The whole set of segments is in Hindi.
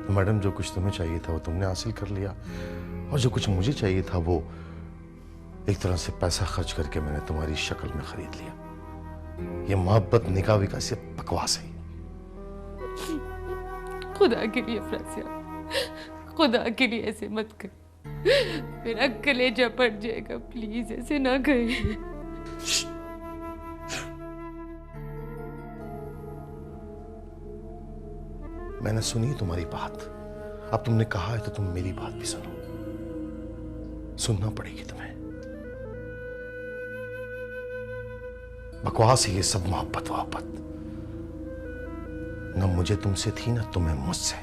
मैडम, जो कुछ तुम्हें चाहिए था वो तुमने हासिल कर लिया, और जो कुछ मुझे चाहिए था वो एक तरह से पैसा खर्च करके मैंने तुम्हारी शक्ल में खरीद लिया। ये मोहब्बत निकाह विकाह से बकवास है। खुदा के लिए अफरासिया, खुदा के लिए ऐसे मत कर, मेरा कलेजा फट जाएगा। प्लीज ऐसे ना कहे। मैंने सुनी तुम्हारी बात, अब तुमने कहा है तो तुम मेरी बात भी सुनो। सुनना पड़ेगी तुम्हें। बकवास है ये सब मोहब्बत वोहब्बत। न मुझे तुमसे थी न तुम्हें मुझसे।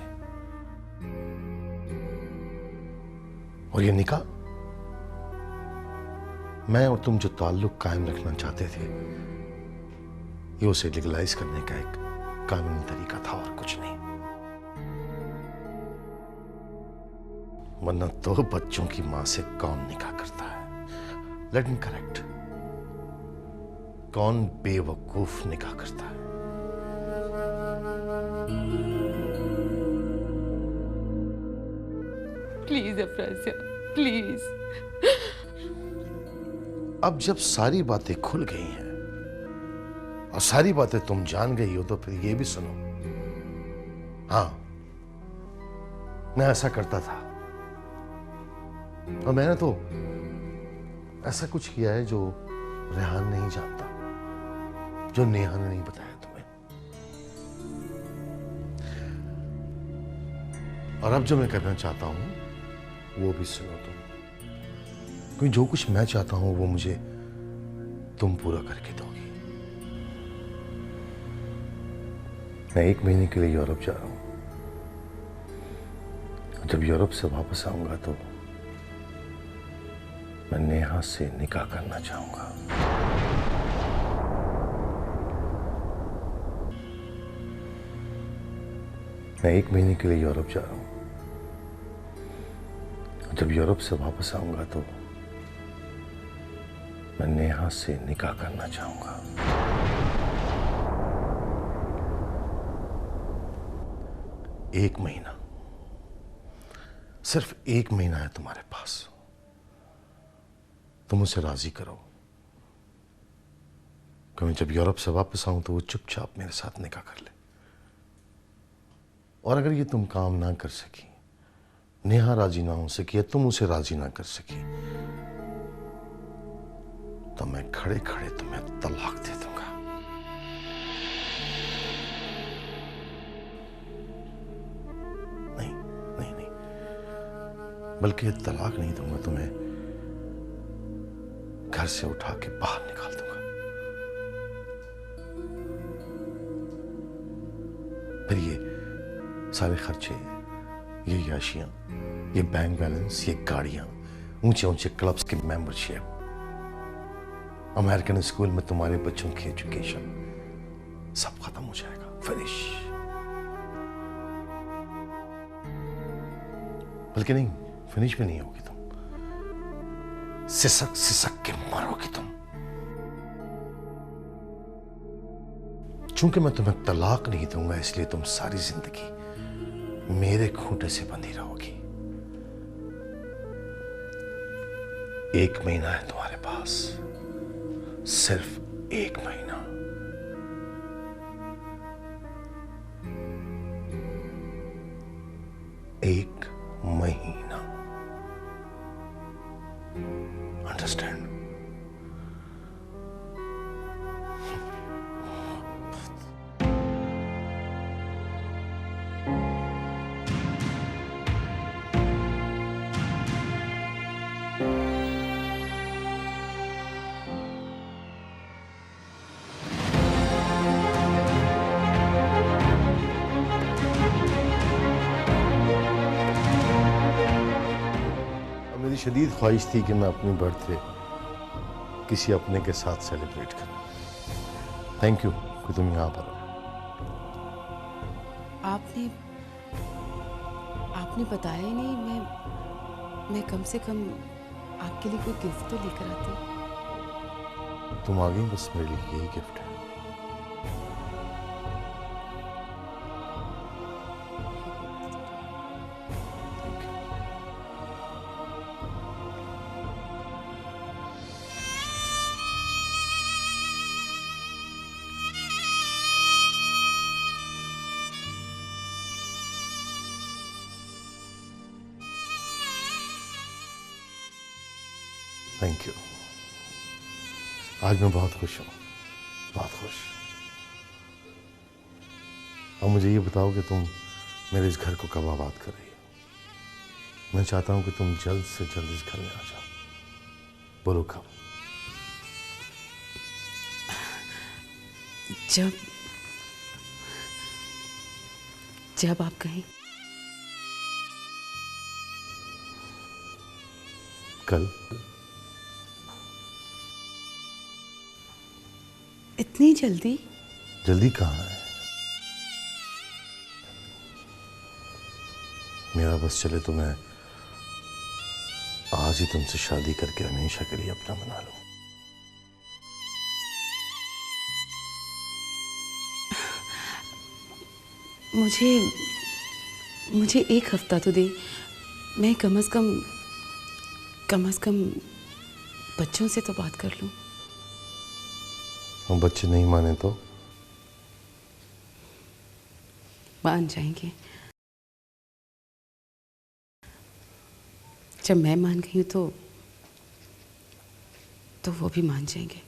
और ये निकाह, मैं और तुम जो ताल्लुक कायम रखना चाहते थे, ये उसे लीगलाइज करने का एक कानूनी तरीका था और कुछ नहीं। वरना तो बच्चों की मां से कौन निकाह करता है? लेट मी करेक्ट, कौन बेवकूफ निकाह करता है? Please Afrasiya, please. अब जब सारी बातें खुल गई हैं और सारी बातें तुम जान गई हो, तो फिर ये भी सुनो। हाँ, मैं ऐसा करता था, और मैंने तो ऐसा कुछ किया है जो रेहान नहीं जानता, जो नेहा ने नहीं बताया तुम्हें। और अब जो मैं करना चाहता हूं वो भी सुनो तुम, क्योंकि जो कुछ मैं चाहता हूं वो मुझे तुम पूरा करके दोगी। मैं 1 महीने के लिए यूरोप जा रहा हूं। जब यूरोप से वापस आऊंगा तो मैं नेहा से निकाह करना चाहूंगा। मैं 1 महीने के लिए यूरोप जा रहा हूं। जब यूरोप से वापस आऊंगा तो मैं नेहा से निकाह करना चाहूंगा। एक महीना, सिर्फ 1 महीना है तुम्हारे पास। तुम उसे राजी करो, क्योंकि जब यूरोप से वापस आऊं तो वो चुपचाप मेरे साथ निकाह कर ले। और अगर ये तुम काम ना कर सकी, नेहा राजी ना हो सकी, या तुम उसे राजी ना कर सकी, तो मैं खड़े खड़े तुम्हें तलाक दे दूंगा। नहीं नहीं नहीं, बल्कि तलाक नहीं दूंगा, तुम्हें घर से उठा के बाहर निकाल दूंगा। फिर ये सारे खर्चे, ये याशियां, ये बैंक बैलेंस, ये गाड़ियां, ऊंचे ऊंचे क्लब्स की मेंबरशिप, अमेरिकन स्कूल में तुम्हारे बच्चों की एजुकेशन, सब खत्म हो जाएगा। फिनिश। बल्कि नहीं, फिनिश भी नहीं होगी तुम, सिसक सिसक के मरोगी तुम। चूंकि मैं तुम्हें तलाक नहीं दूंगा, इसलिए तुम सारी जिंदगी मेरे खूंटे से बंधी रहोगी। 1 महीना है तुम्हारे पास, सिर्फ 1 महीना। एक महीना, अंडरस्टैंड? मेरी शदीद ख्वाहिश थी कि मैं अपनी बर्थडे किसी अपने के साथ सेलिब्रेट करूं। थैंक यू कि तुम यहां पर हो। आपने बताया ही नहीं। मैं कम से कम आपके लिए कोई गिफ्ट तो लेकर आती। तुम आ गई, बस मेरे लिए यही गिफ्ट है। Thank you. आज मैं बहुत खुश हूँ, बहुत खुश। अब मुझे ये बताओ कि तुम मेरे इस घर को कब आबाद कर रही हो? मैं चाहता हूँ कि तुम जल्द से जल्द इस घर में आ जाओ। बोलो कब? जब जब आप कहें। कल? इतनी जल्दी? जल्दी कहाँ है? मेरा बस चले तो मैं आज ही तुमसे शादी करके हमेशा के लिए अपना बना लूं। मुझे एक हफ्ता तो दे। मैं कम से कम बच्चों से तो बात कर लूं। हम बच्चे नहीं माने तो? मान जाएंगे। जब मैं मान गई हूं तो वो भी मान जाएंगे।